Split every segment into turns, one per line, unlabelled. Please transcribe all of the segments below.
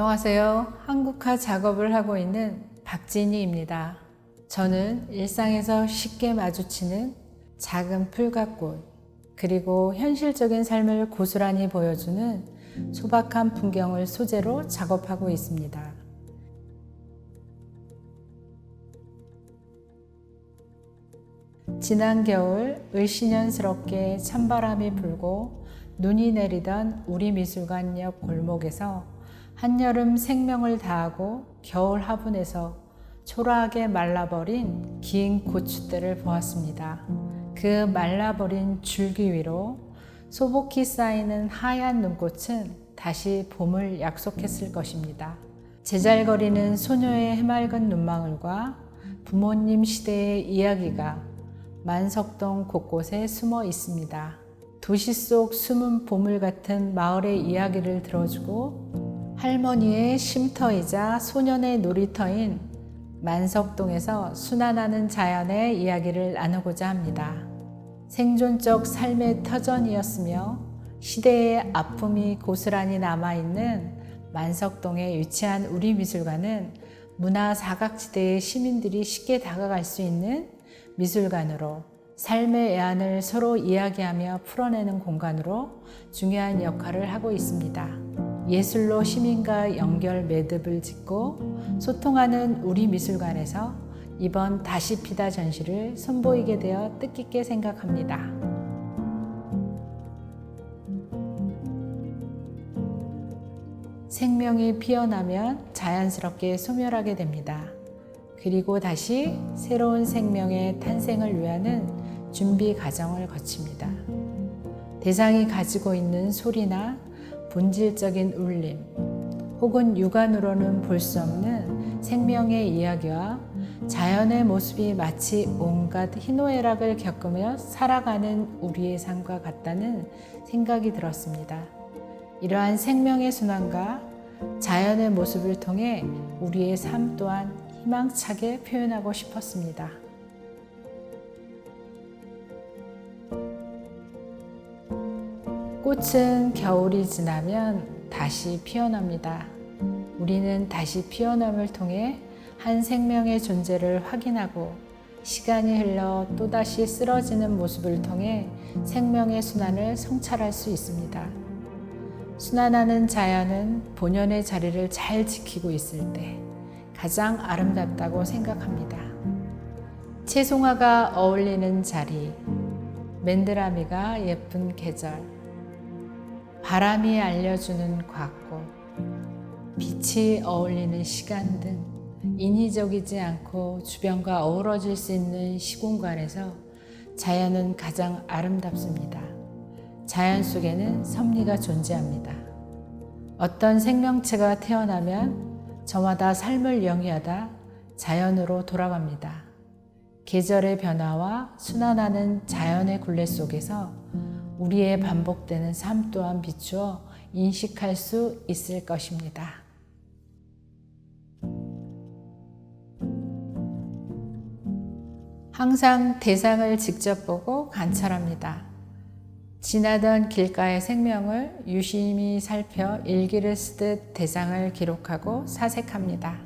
안녕하세요. 한국화 작업을 하고 있는 박진희입니다. 저는 일상에서 쉽게 마주치는 작은 풀과 꽃, 그리고 현실적인 삶을 고스란히 보여주는 소박한 풍경을 소재로 작업하고 있습니다. 지난 겨울 을씨년스럽게 찬바람이 불고 눈이 내리던 우리 미술관역 골목에서 한여름 생명을 다하고 겨울 화분에서 초라하게 말라버린 긴 고추대를 보았습니다. 그 말라버린 줄기 위로 소복히 쌓이는 하얀 눈꽃은 다시 봄을 약속했을 것입니다. 제잘거리는 소녀의 해맑은 눈망울과 부모님 시대의 이야기가 만석동 곳곳에 숨어 있습니다. 도시 속 숨은 보물 같은 마을의 이야기를 들어주고 할머니의 쉼터이자 소년의 놀이터인 만석동에서 순환하는 자연의 이야기를 나누고자 합니다. 생존적 삶의 터전이었으며 시대의 아픔이 고스란히 남아있는 만석동에 위치한 우리 미술관은 문화 사각지대의 시민들이 쉽게 다가갈 수 있는 미술관으로 삶의 애환을 서로 이야기하며 풀어내는 공간으로 중요한 역할을 하고 있습니다. 예술로 시민과 연결 매듭을 짓고 소통하는 우리 미술관에서 이번 다시 피다 전시를 선보이게 되어 뜻깊게 생각합니다. 생명이 피어나면 자연스럽게 소멸하게 됩니다. 그리고 다시 새로운 생명의 탄생을 위하는 준비 과정을 거칩니다. 대상이 가지고 있는 소리나 본질적인 울림, 혹은 육안으로는 볼 수 없는 생명의 이야기와 자연의 모습이 마치 온갖 희노애락을 겪으며 살아가는 우리의 삶과 같다는 생각이 들었습니다. 이러한 생명의 순환과 자연의 모습을 통해 우리의 삶 또한 희망차게 표현하고 싶었습니다. 꽃은 겨울이 지나면 다시 피어납니다. 우리는 다시 피어남을 통해 한 생명의 존재를 확인하고 시간이 흘러 또다시 쓰러지는 모습을 통해 생명의 순환을 성찰할 수 있습니다. 순환하는 자연은 본연의 자리를 잘 지키고 있을 때 가장 아름답다고 생각합니다. 채송화가 어울리는 자리, 맨드라미가 예쁜 계절, 바람이 알려주는 곽꽃, 빛이 어울리는 시간 등 인위적이지 않고 주변과 어우러질 수 있는 시공간에서 자연은 가장 아름답습니다. 자연 속에는 섭리가 존재합니다. 어떤 생명체가 태어나면 저마다 삶을 영위하다 자연으로 돌아갑니다. 계절의 변화와 순환하는 자연의 굴레 속에서 우리의 반복되는 삶 또한 비추어 인식할 수 있을 것입니다. 항상 대상을 직접 보고 관찰합니다. 지나던 길가의 생명을 유심히 살펴 일기를 쓰듯 대상을 기록하고 사색합니다.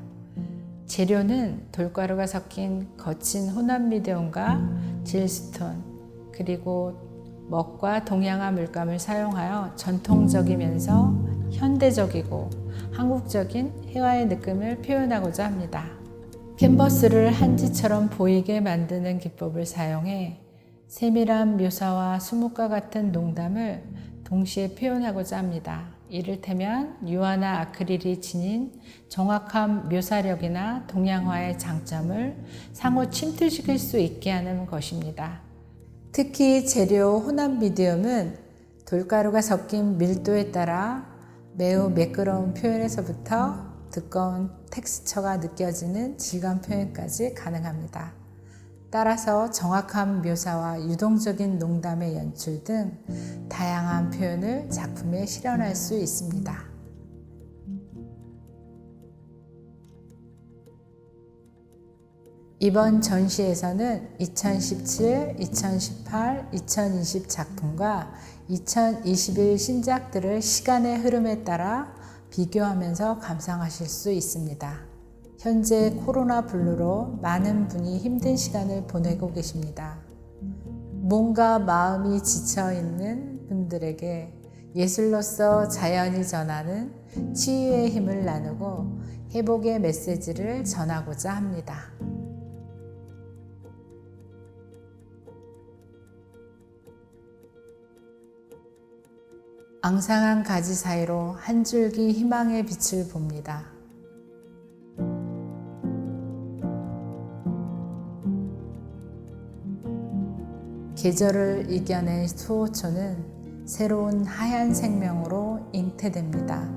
재료는 돌가루가 섞인 거친 혼합 미디움과 질스톤, 그리고 먹과 동양화 물감을 사용하여 전통적이면서 현대적이고 한국적인 회화의 느낌을 표현하고자 합니다. 캔버스를 한지처럼 보이게 만드는 기법을 사용해 세밀한 묘사와 수묵과 같은 농담을 동시에 표현하고자 합니다. 이를테면 유화나 아크릴이 지닌 정확한 묘사력이나 동양화의 장점을 상호 침투시킬 수 있게 하는 것입니다. 특히 재료 혼합 미디움은 돌가루가 섞인 밀도에 따라 매우 매끄러운 표현에서부터 두꺼운 텍스처가 느껴지는 질감 표현까지 가능합니다. 따라서 정확한 묘사와 유동적인 농담의 연출 등 다양한 표현을 작품에 실현할 수 있습니다. 이번 전시에서는 2017, 2018, 2020 작품과 2021 신작들을 시간의 흐름에 따라 비교하면서 감상하실 수 있습니다. 현재 코로나 블루로 많은 분이 힘든 시간을 보내고 계십니다. 뭔가 마음이 지쳐있는 분들에게 예술로서 자연이 전하는 치유의 힘을 나누고 회복의 메시지를 전하고자 합니다. 앙상한 가지 사이로 한 줄기 희망의 빛을 봅니다. 계절을 이겨낸 수호초는 새로운 하얀 생명으로 잉태됩니다.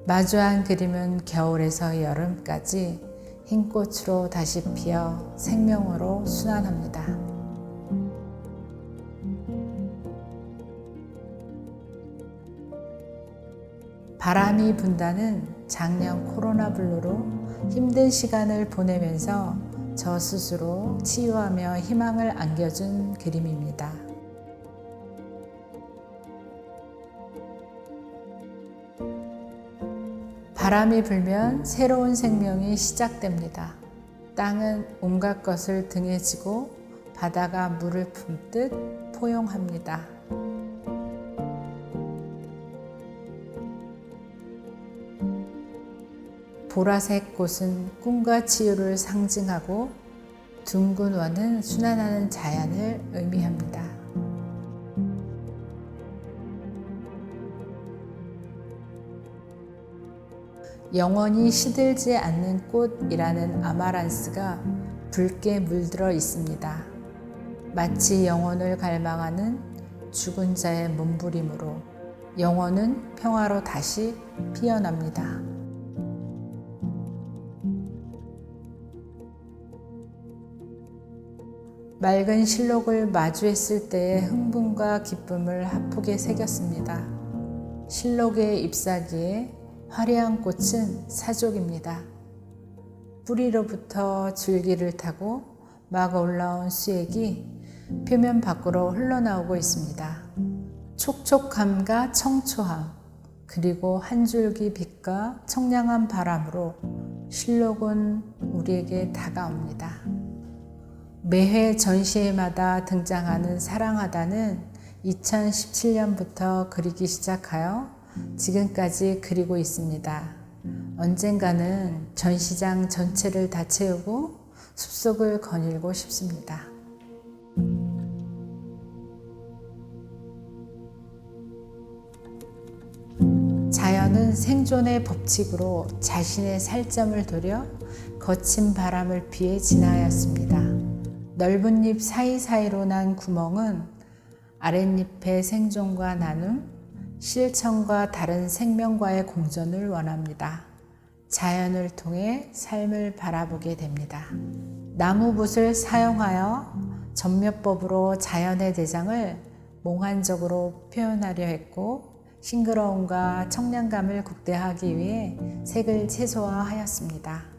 마주한 그림은 겨울에서 여름까지 흰 꽃으로 다시 피어 생명으로 순환합니다. 바람이 분다는 작년 코로나 블루로 힘든 시간을 보내면서 저 스스로 치유하며 희망을 안겨준 그림입니다. 바람이 불면 새로운 생명이 시작됩니다. 땅은 온갖 것을 등에 지고 바다가 물을 품듯 포용합니다. 보라색 꽃은 꿈과 치유를 상징하고 둥근 원은 순환하는 자연을 의미합니다. 영원히 시들지 않는 꽃이라는 아마란스가 붉게 물들어 있습니다. 마치 영혼을 갈망하는 죽은 자의 몸부림으로 영혼은 평화로 다시 피어납니다. 맑은 실록을 마주했을 때의 흥분과 기쁨을 하프게 새겼습니다. 실록의 잎사귀에 화려한 꽃은 사족입니다. 뿌리로부터 줄기를 타고 막 올라온 수액이 표면 밖으로 흘러나오고 있습니다. 촉촉함과 청초함, 그리고 한 줄기 빛과 청량한 바람으로 실록은 우리에게 다가옵니다. 매회 전시회마다 등장하는 사랑하다는 2017년부터 그리기 시작하여 지금까지 그리고 있습니다. 언젠가는 전시장 전체를 다 채우고 숲속을 거닐고 싶습니다. 자연은 생존의 법칙으로 자신의 살점을 도려 거친 바람을 피해 진화하였습니다. 넓은 잎 사이사이로 난 구멍은 아랫잎의 생존과 나눔, 실천과 다른 생명과의 공존을 원합니다. 자연을 통해 삶을 바라보게 됩니다. 나무붓을 사용하여 전묘법으로 자연의 대장을 몽환적으로 표현하려 했고 싱그러움과 청량감을 극대화하기 위해 색을 최소화하였습니다.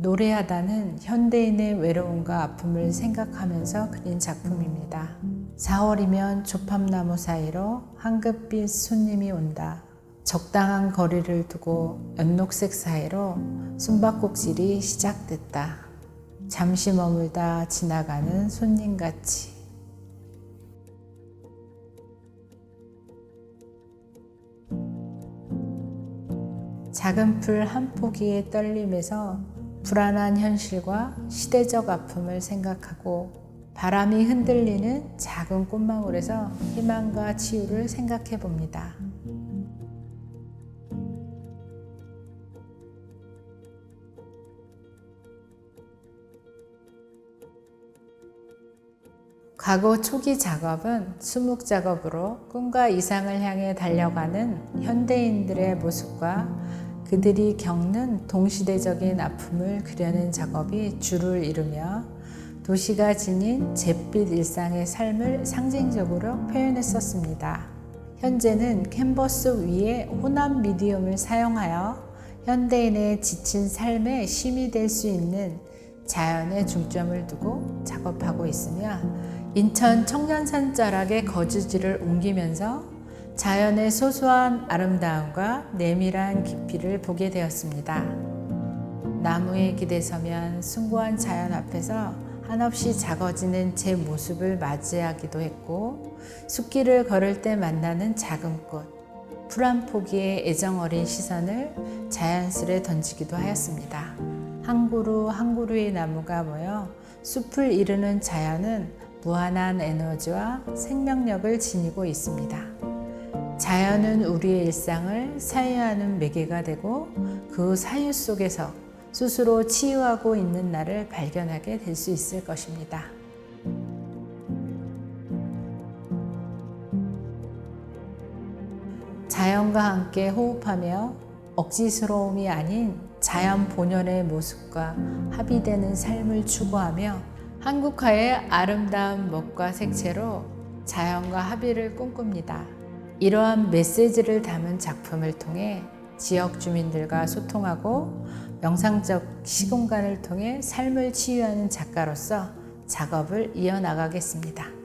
노래하다는 현대인의 외로움과 아픔을 생각하면서 그린 작품입니다. 4월이면 조팝나무 사이로 황급빛 손님이 온다. 적당한 거리를 두고 연녹색 사이로 숨바꼭질이 시작됐다. 잠시 머물다 지나가는 손님같이. 작은 풀 한 포기의 떨림에서 불안한 현실과 시대적 아픔을 생각하고 바람이 흔들리는 작은 꽃망울에서 희망과 치유를 생각해 봅니다. 과거 초기 작업은 수묵 작업으로 꿈과 이상을 향해 달려가는 현대인들의 모습과 그들이 겪는 동시대적인 아픔을 그려낸 작업이 주를 이루며 도시가 지닌 잿빛 일상의 삶을 상징적으로 표현했었습니다. 현재는 캔버스 위에 혼합 미디움을 사용하여 현대인의 지친 삶에 쉼이 될 수 있는 자연에 중점을 두고 작업하고 있으며 인천 청년산 자락의 거주지를 옮기면서 자연의 소소한 아름다움과 내밀한 깊이를 보게 되었습니다. 나무에 기대서면 숭고한 자연 앞에서 한없이 작아지는 제 모습을 맞이하기도 했고, 숲길을 걸을 때 만나는 작은 꽃, 풀 한 포기에 애정어린 시선을 자연스레 던지기도 하였습니다. 한 그루 한 그루의 나무가 모여 숲을 이루는 자연은 무한한 에너지와 생명력을 지니고 있습니다. 자연은 우리의 일상을 사유하는 매개가 되고 그 사유 속에서 스스로 치유하고 있는 나를 발견하게 될 수 있을 것입니다. 자연과 함께 호흡하며 억지스러움이 아닌 자연 본연의 모습과 합이되는 삶을 추구하며 한국화의 아름다운 먹과 색채로 자연과 합의를 꿈꿉니다. 이러한 메시지를 담은 작품을 통해 지역 주민들과 소통하고 명상적 시공간을 통해 삶을 치유하는 작가로서 작업을 이어나가겠습니다.